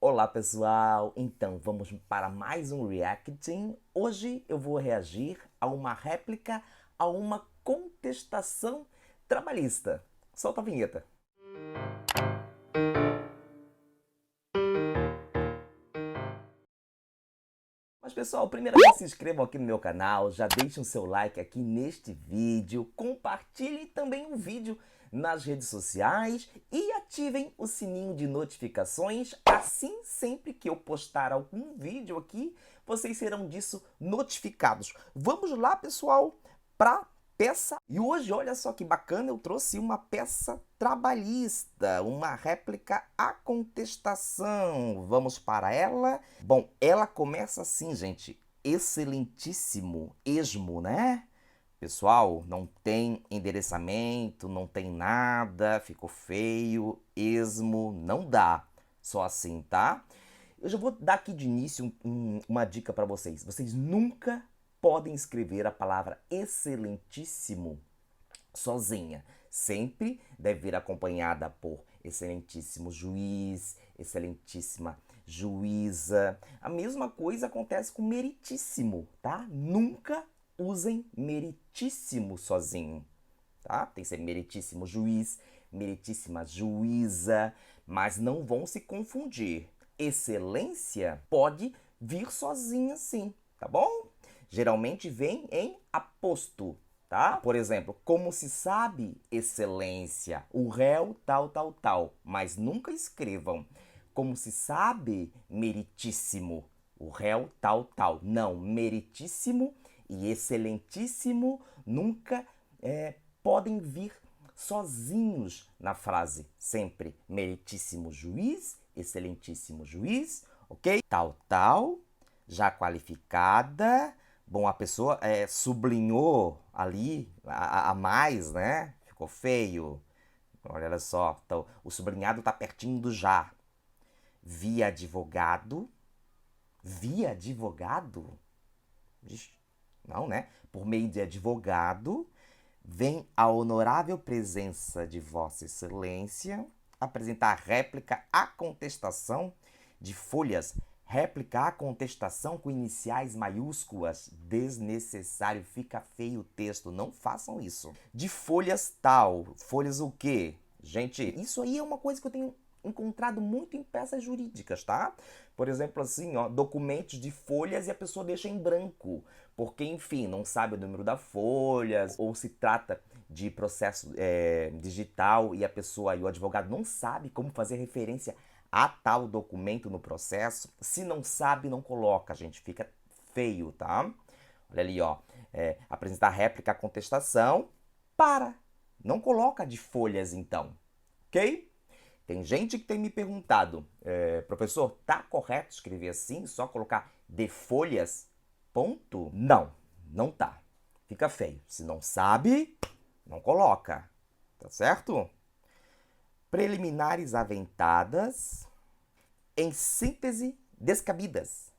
Olá pessoal, então vamos para mais um reacting. Hoje eu vou reagir a uma réplica, a uma contestação trabalhista. Solta a vinheta. Mas pessoal, primeiramente se inscrevam aqui no meu canal, já deixem o seu like aqui neste vídeo, compartilhem também o vídeo nas redes sociais e ativem o sininho de notificações, assim sempre que eu postar algum vídeo aqui, vocês serão disso notificados. Vamos lá pessoal, para peça. E hoje, olha só que bacana, eu trouxe uma peça trabalhista, uma réplica à contestação. Vamos para ela? Bom, ela começa assim, gente. Excelentíssimo, esmo, né? Pessoal, não tem endereçamento, não tem nada, ficou feio, esmo, não dá. Só assim, tá? Eu já vou dar aqui de início uma dica para vocês. Vocês nunca podem escrever a palavra excelentíssimo sozinha. Sempre deve vir acompanhada por excelentíssimo juiz, excelentíssima juíza. A mesma coisa acontece com meritíssimo, tá? Nunca usem meritíssimo sozinho, tá? Tem que ser meritíssimo juiz, meritíssima juíza, mas não vão se confundir. Excelência pode vir sozinha sim, tá bom? Geralmente vem em aposto, tá? Por exemplo, como se sabe, excelência, o réu tal, tal, tal, mas nunca escrevam como se sabe, meritíssimo, o réu tal, tal. Não, meritíssimo e excelentíssimo nunca podem vir sozinhos na frase. Sempre meritíssimo juiz, excelentíssimo juiz, ok? Tal, tal, já qualificada. Bom, a pessoa sublinhou ali a mais, né? Ficou feio. Olha só, então, o sublinhado está pertinho do já. Via advogado. Via advogado? Não, né? Por meio de advogado, vem a honorável presença de Vossa Excelência apresentar réplica à contestação de folhas. Réplica à contestação com iniciais maiúsculas. Desnecessário, fica feio o texto. Não façam isso. De folhas tal. Folhas o quê? Gente, isso aí é uma coisa que eu tenho encontrado muito em peças jurídicas, tá? Por exemplo, assim, ó, documentos de folhas e a pessoa deixa em branco, porque, enfim, não sabe o número da folha, ou se trata de processo digital e a pessoa e o advogado não sabe como fazer referência a tal documento no processo. Se não sabe, não coloca, gente, fica feio, tá? Olha ali, ó, apresentar réplica à contestação, para. Não coloca de folhas, então, ok? Tem gente que tem me perguntado, professor, tá correto escrever assim, só colocar de folhas, ponto? Não, não tá. Fica feio. Se não sabe, não coloca, tá certo? Preliminares aventadas, em síntese, descabidas.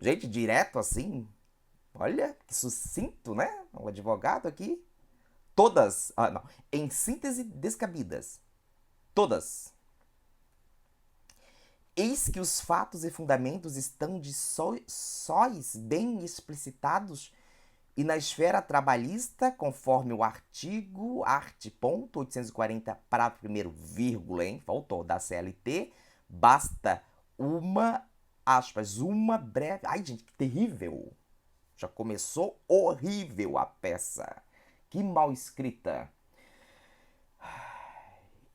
Gente, direto assim, olha, que sucinto, né? O advogado aqui. Todas, não, em síntese, descabidas. Todas. Eis que os fatos e fundamentos estão de sóis bem explicitados e na esfera trabalhista, conforme o artigo, art. 840, parágrafo primeiro, vírgula, hein? Faltou, da CLT, basta uma, aspas, uma breve... Ai, gente, que terrível! Já começou horrível a peça. Que mal escrita.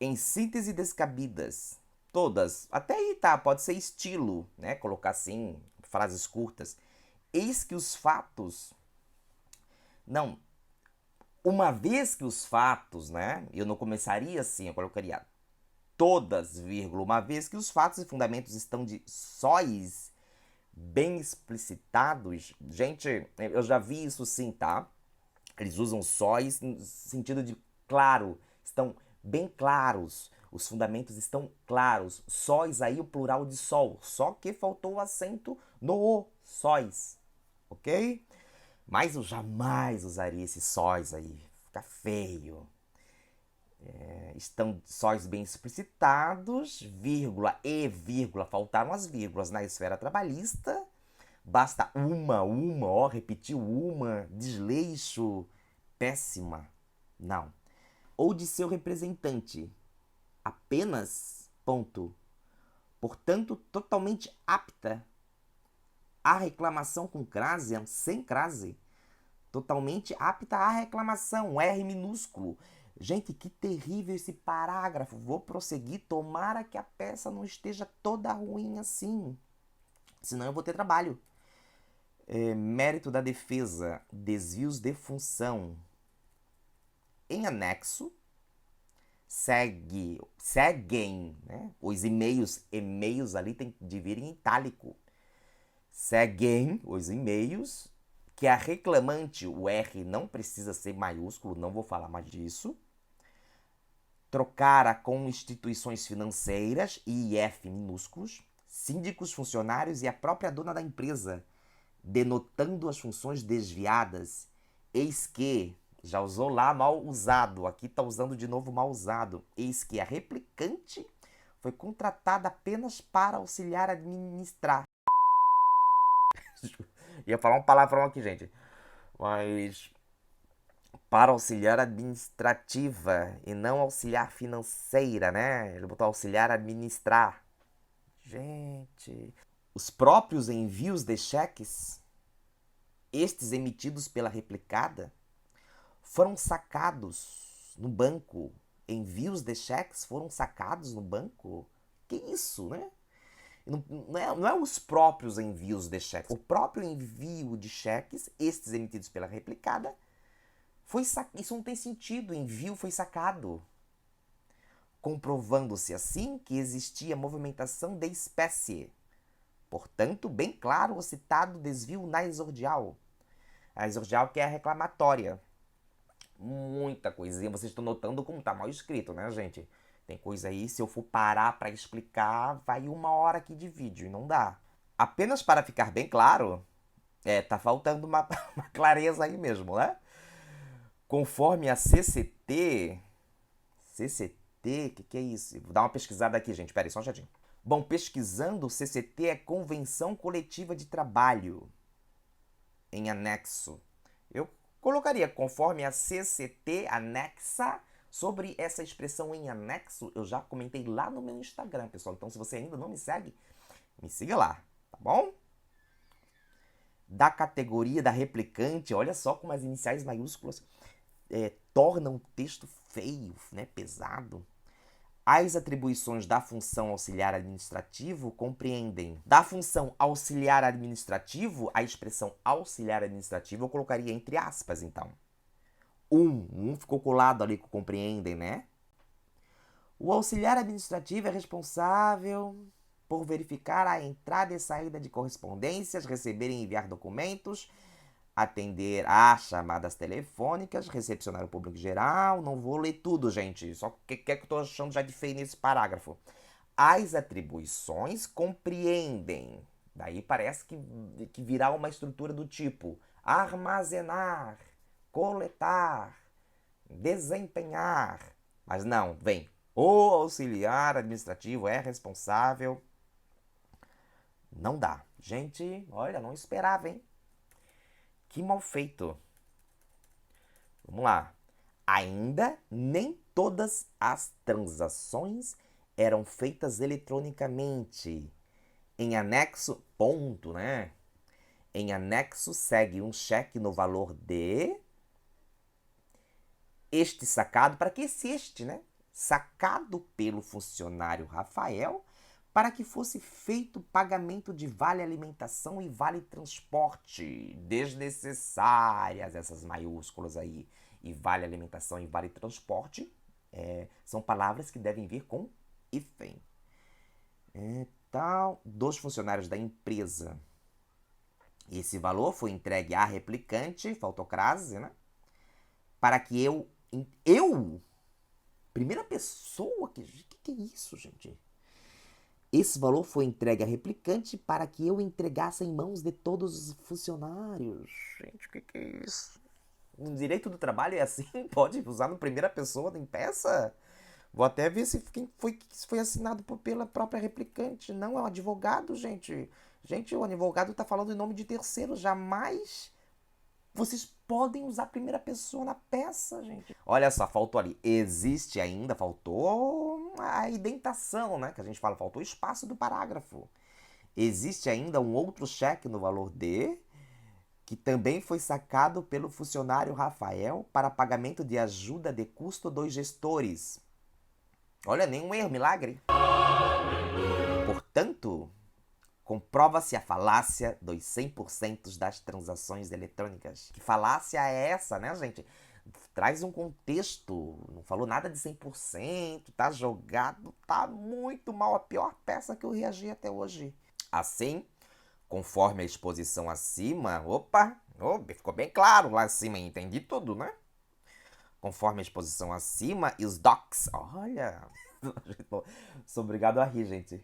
Em síntese descabidas. Todas. Até aí tá, pode ser estilo, né? Colocar assim, frases curtas. Eis que os fatos. Não. Uma vez que os fatos, né? Eu não começaria assim, eu colocaria todas, vírgula. Uma vez que os fatos e fundamentos estão de sóis bem explicitados. Gente, eu já vi isso sim, tá? Eles usam sóis no sentido de claro, estão bem claros, os fundamentos estão claros. Sóis aí o plural de sol, só que faltou o acento no o, sóis, ok? Mas eu jamais usaria esses sóis aí, fica feio. Estão sóis bem explicitados, vírgula e vírgula, faltaram as vírgulas na esfera trabalhista. Basta ó, repetiu uma, desleixo, péssima. Não. Ou de seu representante. Apenas, ponto. Portanto, totalmente apta à reclamação com crase, sem crase. Totalmente apta à reclamação, R minúsculo. Gente, que terrível esse parágrafo. Vou prosseguir, tomara que a peça não esteja toda ruim assim. Senão eu vou ter trabalho. Mérito da defesa, desvios de função. Em anexo, seguem, né? Os e-mails ali tem de vir em itálico. Seguem os e-mails que a reclamante, o R não precisa ser maiúsculo, não vou falar mais disso. Trocara com instituições financeiras, IF minúsculos, síndicos, funcionários e a própria dona da empresa, denotando as funções desviadas. Eis que, já usou lá mal usado, aqui está usando de novo mal usado. Eis que a replicante foi contratada apenas para auxiliar a administrar. Ia falar um palavrão aqui, gente. Mas para auxiliar administrativa e não auxiliar financeira, né? Ele botou auxiliar administrar. Gente, os próprios envios de cheques, estes emitidos pela replicada, foram sacados no banco. Envios de cheques foram sacados no banco? Que isso, né? Não é os próprios envios de cheques. O próprio envio de cheques, estes emitidos pela replicada, isso não tem sentido. O envio foi sacado. Comprovando-se assim que existia movimentação de espécie. Portanto, bem claro o citado desvio na exordial. A exordial que é a reclamatória. Muita coisinha. Vocês estão notando como tá mal escrito, né, gente? Tem coisa aí, se eu for parar para explicar, vai 1 hora aqui de vídeo e não dá. Apenas para ficar bem claro, tá faltando uma clareza aí mesmo, né? Conforme a CCT, que é isso? Vou dar uma pesquisada aqui, gente, peraí, só um chatinho. Bom, pesquisando, o CCT é Convenção Coletiva de Trabalho, em anexo. Eu colocaria conforme a CCT anexa. Sobre essa expressão em anexo, eu já comentei lá no meu Instagram, pessoal. Então, se você ainda não me segue, me siga lá, tá bom? Da categoria da replicante, olha só como as iniciais maiúsculas tornam o texto feio, né, pesado. As atribuições da função auxiliar administrativo compreendem. Da função auxiliar administrativo, a expressão auxiliar administrativo eu colocaria entre aspas, então. Ficou colado ali com compreendem, né? O auxiliar administrativo é responsável por verificar a entrada e saída de correspondências, receber e enviar documentos, atender às chamadas telefônicas, recepcionar o público geral. Não vou ler tudo, gente. Só o que eu estou achando já de feio nesse parágrafo. As atribuições compreendem. Daí parece que virá uma estrutura do tipo armazenar, coletar, desempenhar. Mas não, vem. O auxiliar administrativo é responsável. Não dá. Gente, olha, não esperava, hein? Que mal feito. Vamos lá. Ainda nem todas as transações eram feitas eletronicamente. Em anexo, ponto, né? Em anexo segue um cheque no valor de este sacado, para que este, né? Sacado pelo funcionário Rafael, para que fosse feito pagamento de vale alimentação e vale transporte. Desnecessárias essas maiúsculas aí. E vale alimentação e vale transporte são palavras que devem vir com hífen. Então, dos funcionários da empresa. Esse valor foi entregue à replicante, faltou crase, né? Para que eu, primeira pessoa, que é isso, gente? Esse valor foi entregue à replicante para que eu entregasse em mãos de todos os funcionários. Gente, o que é isso? No direito do trabalho é assim? Pode usar no primeira pessoa em peça? Vou até ver se foi assinado pela própria replicante. Não, é um advogado, gente. Gente, o advogado tá falando em nome de terceiro. Jamais vocês podem usar a primeira pessoa na peça, gente. Olha só, faltou ali. Existe ainda, faltou a indentação, né? Que a gente fala, faltou o espaço do parágrafo. Existe ainda um outro cheque no valor de, que também foi sacado pelo funcionário Rafael para pagamento de ajuda de custo dos gestores. Olha, nenhum erro, milagre. Portanto, comprova-se a falácia dos 100% das transações eletrônicas. Que falácia é essa, né, gente? Traz um contexto, não falou nada de 100%, tá jogado, tá muito mal, a pior peça que eu reagi até hoje. Assim, conforme a exposição acima, ficou bem claro lá acima, entendi tudo, né? Conforme a exposição acima e os docs, olha, sou obrigado a rir, gente.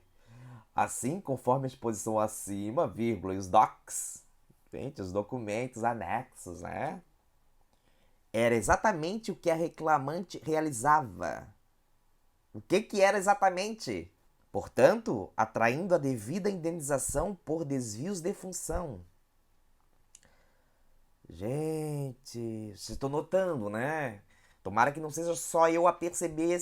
Assim, conforme a exposição acima, vírgula, e os docs, gente, os documentos anexos, né? Era exatamente o que a reclamante realizava. O que era exatamente? Portanto, atraindo a devida indenização por desvios de função. Gente, vocês estão notando, né? Tomara que não seja só eu a perceber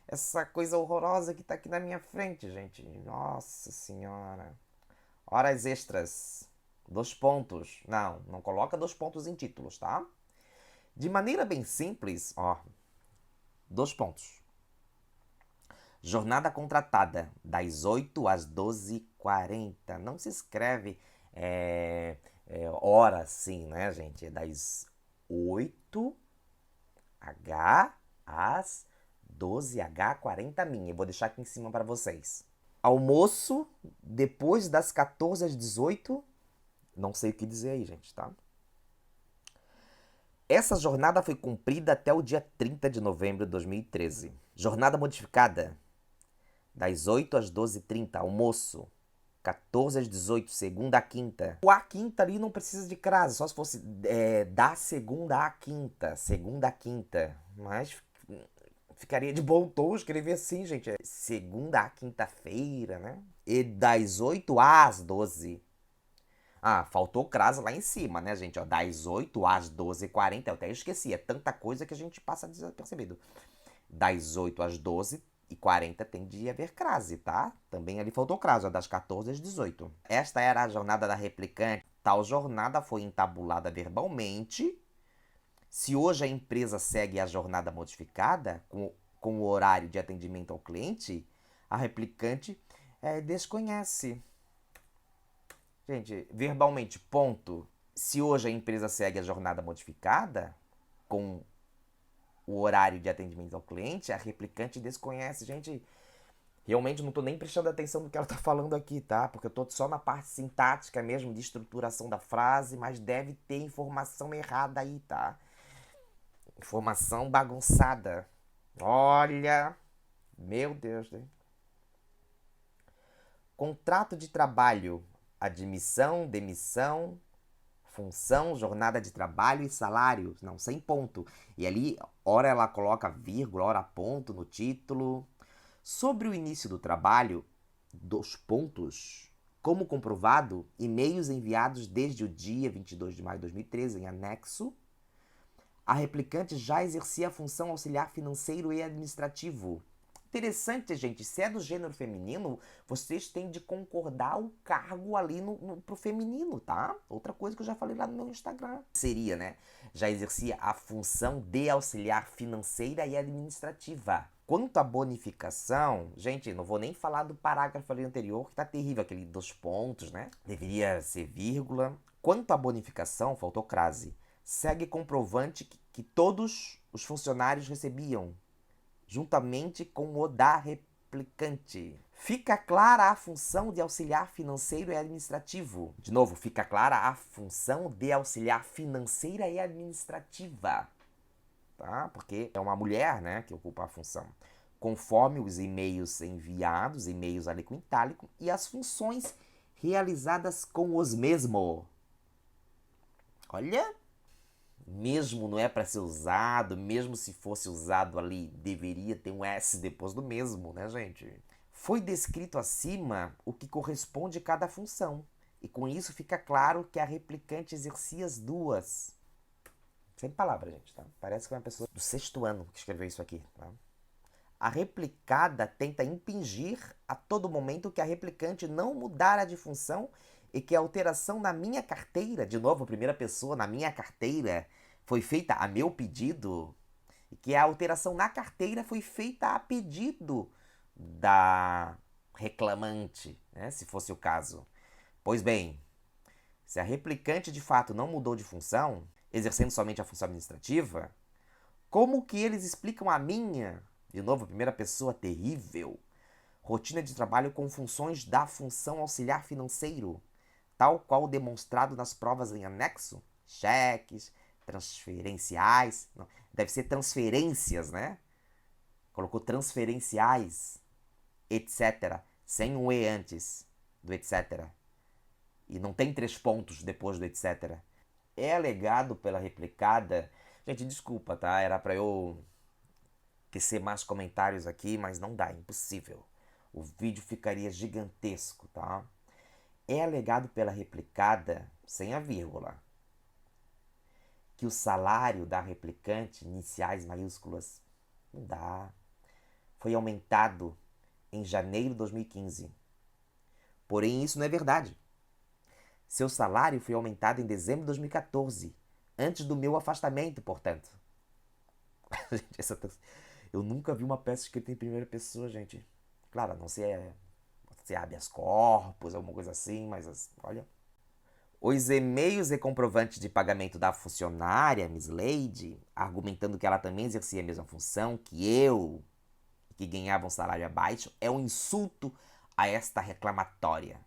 essa coisa horrorosa que tá aqui na minha frente, gente. Nossa senhora. Horas extras. 2 pontos. Não coloca 2 pontos em títulos, tá? De maneira bem simples, 2 pontos. Jornada contratada, das 8 às 12h40. Não se escreve hora assim, né, gente? É das 8h às 12h40 minha. Eu vou deixar aqui em cima para vocês. Almoço, depois das 14 às 18. Não sei o que dizer aí, gente, tá? Essa jornada foi cumprida até o dia 30 de novembro de 2013. Jornada modificada, das 8 às 12h30, almoço. 14 às 18, segunda a quinta. O a quinta ali não precisa de crase, só se fosse da segunda à quinta. Segunda a quinta. Mas ficaria de bom tom escrever assim, gente. Segunda a quinta-feira, né? E das 8 às 12. Faltou crase lá em cima, né, gente? Das 8 às 12h40. Eu até esqueci. É tanta coisa que a gente passa desapercebido. Das 8 às 12h40 tem de haver crase, tá? Também ali faltou crase, das 14 às 18. Esta era a jornada da replicante. Tal jornada foi entabulada verbalmente. Se hoje a empresa segue a jornada modificada, com o horário de atendimento ao cliente, a replicante desconhece. Gente, verbalmente, ponto. Se hoje a empresa segue a jornada modificada, com o horário de atendimento ao cliente, a replicante desconhece. Gente, realmente não tô nem prestando atenção no que ela tá falando aqui, tá? Porque eu tô só na parte sintática mesmo, de estruturação da frase, mas deve ter informação errada aí, tá? Informação bagunçada. Olha, meu Deus, né? Contrato de trabalho, admissão, demissão, função, jornada de trabalho e salário, não, sem ponto. E ali, ora ela coloca vírgula, ora ponto no título. Sobre o início do trabalho, 2 pontos. Como comprovado, e-mails enviados desde o dia 22 de maio de 2013, em anexo. A replicante já exercia a função auxiliar financeiro e administrativo. Interessante, gente, se é do gênero feminino, vocês têm de concordar o cargo ali pro feminino, tá? Outra coisa que eu já falei lá no meu Instagram. Seria, né? Já exercia a função de auxiliar financeira e administrativa. Quanto à bonificação, gente, não vou nem falar do parágrafo ali anterior, que tá terrível, aquele 2 pontos, né? Deveria ser vírgula. Quanto à bonificação, faltou crase. Segue comprovante que todos os funcionários recebiam, juntamente com o da replicante. Fica clara a função de auxiliar financeiro e administrativo. De novo, fica clara a função de auxiliar financeira e administrativa. Tá? Porque é uma mulher, né, que ocupa a função. Conforme os e-mails enviados, e-mails ali com itálico, e as funções realizadas com os mesmos. Olha, mesmo não é para ser usado, mesmo se fosse usado ali, deveria ter um S depois do mesmo, né, gente? Foi descrito acima o que corresponde a cada função, e com isso fica claro que a replicante exercia as duas. Sem palavras, gente, tá? Parece que é uma pessoa do 6º ano que escreveu isso aqui, tá? A replicada tenta impingir a todo momento que a replicante não mudara de função e que a alteração na minha carteira, de novo, a primeira pessoa, na minha carteira, foi feita a meu pedido, e que a alteração na carteira foi feita a pedido da reclamante, né, se fosse o caso. Pois bem, se a replicante de fato não mudou de função, exercendo somente a função administrativa, como que eles explicam a minha, de novo, primeira pessoa terrível, rotina de trabalho com funções da função auxiliar financeiro, tal qual demonstrado nas provas em anexo? Cheques, transferenciais, não, deve ser transferências, né? Colocou transferenciais, etc. Sem um E antes do etc. E não tem 3 pontos depois do etc. É alegado pela replicada. Gente, desculpa, tá? Era pra eu tecer mais comentários aqui, mas não dá, impossível. O vídeo ficaria gigantesco, tá? É alegado pela replicada, sem a vírgula, que o salário da replicante, iniciais maiúsculas, não dá, foi aumentado em janeiro de 2015. Porém, isso não é verdade. Seu salário foi aumentado em dezembro de 2014, antes do meu afastamento, portanto. Gente, eu nunca vi uma peça escrita em primeira pessoa, gente. Claro, a não ser habeas corpus, alguma coisa assim, mas olha. Os e-mails e comprovantes de pagamento da funcionária, Miss Lady, argumentando que ela também exercia a mesma função que eu, que ganhava um salário abaixo, é um insulto a esta reclamatória.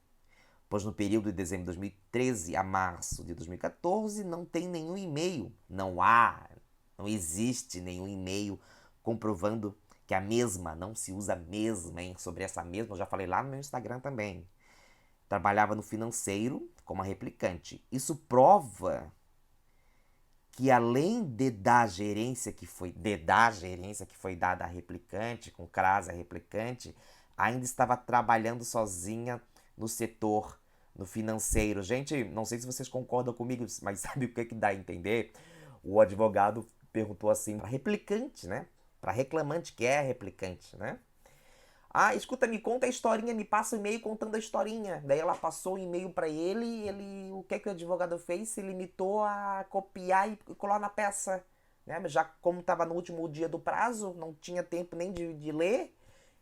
Pois no período de dezembro de 2013 a março de 2014 não tem nenhum e-mail, não existe nenhum e-mail comprovando que a mesma, não se usa a mesma, hein? Sobre essa mesma, eu já falei lá no meu Instagram também. Trabalhava no financeiro como a replicante. Isso prova que além da gerência que foi dada à replicante, com crase à replicante, ainda estava trabalhando sozinha no setor, no financeiro. Gente, não sei se vocês concordam comigo, mas sabe o que dá a entender? O advogado perguntou assim para replicante, né? Para reclamante, que é a replicante, né? Ah, escuta, me conta a historinha, me passa o e-mail contando a historinha. Daí ela passou o e-mail para ele, o que o advogado fez? Se limitou a copiar e colar na peça, né? Já como estava no último dia do prazo, não tinha tempo nem de ler,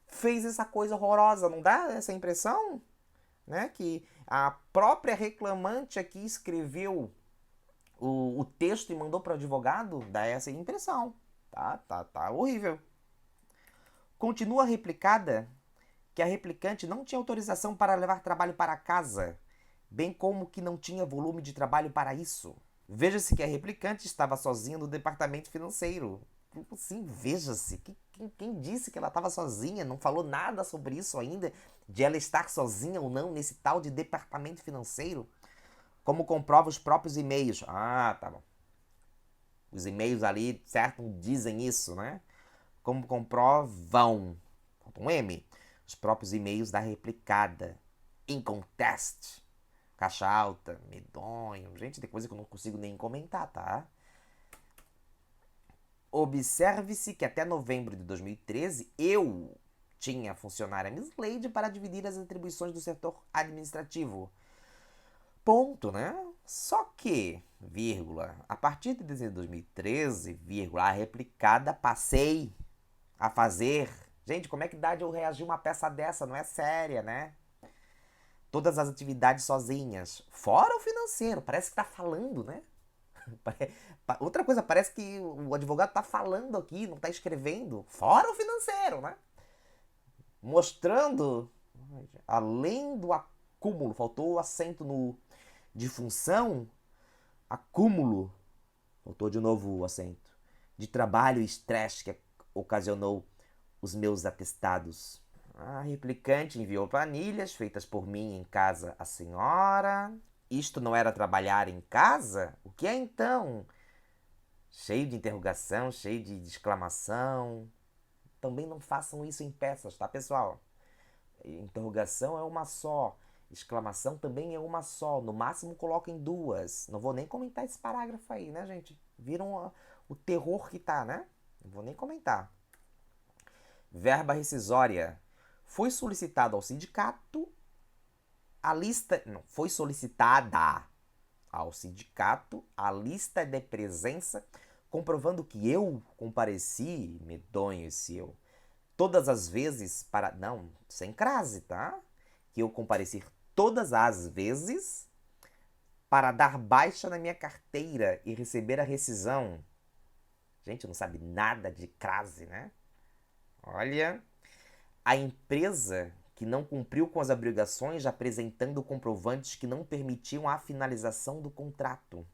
fez essa coisa horrorosa, não dá essa impressão? Né? Que a própria reclamante aqui escreveu o texto e mandou para o advogado, dá essa impressão. Tá horrível. Continua replicada que a replicante não tinha autorização para levar trabalho para casa, bem como que não tinha volume de trabalho para isso. Veja-se que a replicante estava sozinha no departamento financeiro. Sim, veja-se. Quem disse que ela estava sozinha? Não falou nada sobre isso ainda, de ela estar sozinha ou não nesse tal de departamento financeiro? Como comprova os próprios e-mails. Ah, tá bom. Os e-mails ali, certo, dizem isso, né? Como comprovam, falta um M, os próprios e-mails da replicada. In contest. Caixa alta, medonho. Gente, tem coisa que eu não consigo nem comentar, tá? Observe-se que até novembro de 2013, eu tinha a funcionária Miss Lady para dividir as atribuições do setor administrativo. Ponto, né? Só que, vírgula, a partir de dezembro de 2013, vírgula, a replicada passei a fazer. Gente, como é que dá de eu reagir uma peça dessa? Não é séria, né? Todas as atividades sozinhas. Fora o financeiro. Parece que tá falando, né? Outra coisa, parece que o advogado tá falando aqui, não tá escrevendo. Fora o financeiro, né? Mostrando, além do acúmulo, faltou o acento no de função, acúmulo, faltou de novo o acento, de trabalho e estresse que ocasionou os meus atestados. A replicante enviou planilhas feitas por mim em casa à senhora. Isto não era trabalhar em casa? O que é então? cheio de interrogação, cheio de exclamação. Também não façam isso em peças, tá, pessoal? Interrogação é uma só. Exclamação também é uma só. No máximo coloquem duas. Não vou nem comentar esse parágrafo aí, né, gente? Viram o terror que tá, né? Não vou nem comentar. Verba rescisória. Foi solicitado ao sindicato a lista... Não, foi solicitada ao sindicato a lista de presença comprovando que eu compareci, medonho esse eu, todas as vezes para... Não, sem crase, tá? Que eu compareci todas as vezes para dar baixa na minha carteira e receber a rescisão. Gente, não sabe nada de crase, né? Olha, a empresa que não cumpriu com as obrigações apresentando comprovantes que não permitiam a finalização do contrato.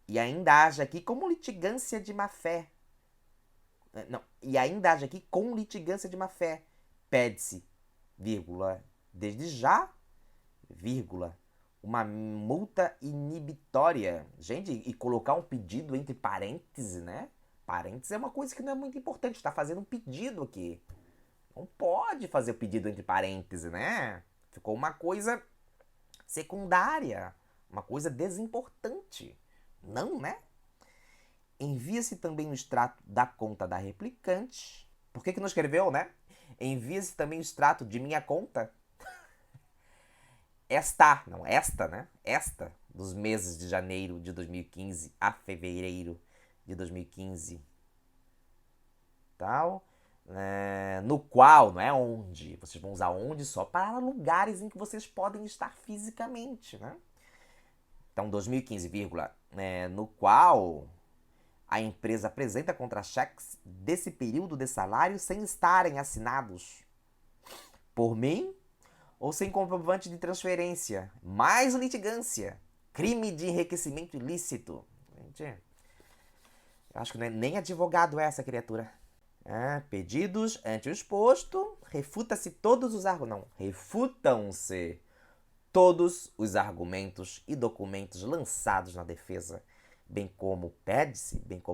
E ainda age aqui como litigância de má-fé. Não, e ainda age aqui com litigância de má-fé. Pede-se, vírgula, desde já, vírgula, uma multa inibitória. Gente, e colocar um pedido entre parênteses, né? Parênteses é uma coisa que não é muito importante. Está fazendo um pedido aqui. Não pode fazer o pedido entre parênteses, né? Ficou uma coisa secundária, uma coisa desimportante. Não, né? Envia-se também o extrato da conta da replicante. Por que não escreveu, né? Envia-se também o extrato de minha conta. Esta, né? Esta, dos meses de janeiro de 2015 a fevereiro de 2015. Tal. No qual, não é onde. Vocês vão usar onde só para lugares em que vocês podem estar fisicamente, né? Então, 2015, no qual a empresa apresenta contra-cheques desse período de salário sem estarem assinados por mim ou sem comprovante de transferência. Mais litigância. Crime de enriquecimento ilícito. Gente, eu acho que não é nem advogado essa criatura. Pedidos ante o exposto, refuta-se todos os argumentos. Não, refutam-se todos os argumentos e documentos lançados na defesa, bem como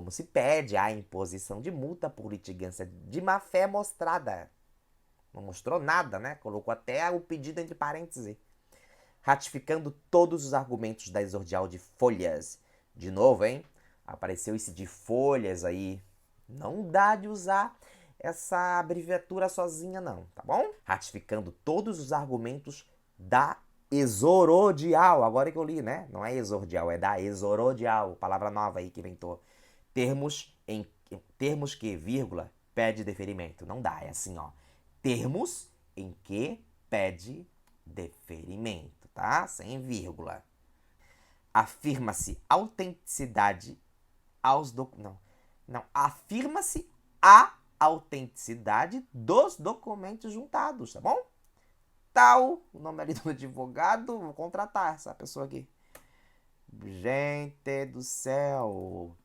se pede a imposição de multa por litigância de má-fé mostrada. Não mostrou nada, né? Colocou até o pedido entre parênteses. Ratificando todos os argumentos da exordial de folhas. De novo, hein? Apareceu esse de folhas aí. Não dá de usar essa abreviatura sozinha, não, tá bom? Ratificando todos os argumentos da exorodial. Agora que eu li, né? Não é exordial, é da exorodial. Palavra nova aí que inventou. Termos que, vírgula, pede deferimento. Não dá, é assim, ó. Termos em que pede deferimento, tá? Sem vírgula. Afirma-se autenticidade aos documentos. Não, afirma-se a autenticidade dos documentos juntados, tá bom? Tal, o nome ali do advogado, vou contratar essa pessoa aqui. Gente do céu.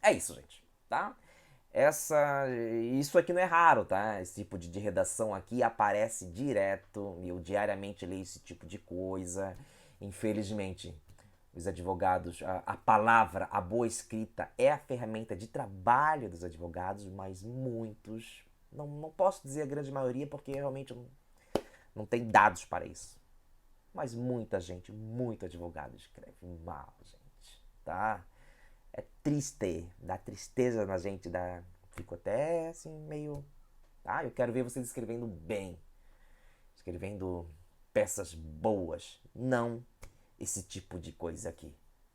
É isso, gente, tá? Isso aqui não é raro, tá? Esse tipo de redação aqui aparece direto, eu diariamente leio esse tipo de coisa. Infelizmente, os advogados, a palavra, a boa escrita é a ferramenta de trabalho dos advogados, mas muitos, não posso dizer a grande maioria porque realmente não tem dados para isso. Mas muita gente, muito advogado escreve mal, gente, tá? É triste, dá tristeza na gente, fico até assim meio... eu quero ver vocês escrevendo bem, escrevendo peças boas, não esse tipo de coisa aqui,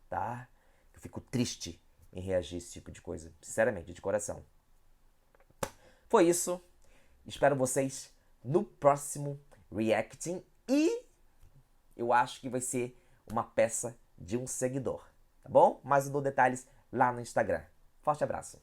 tá? Eu fico triste em reagir a esse tipo de coisa, sinceramente, de coração. Foi isso, espero vocês no próximo reacting e eu acho que vai ser uma peça de um seguidor, tá bom? Mas eu dou detalhes lá no Instagram. Forte abraço!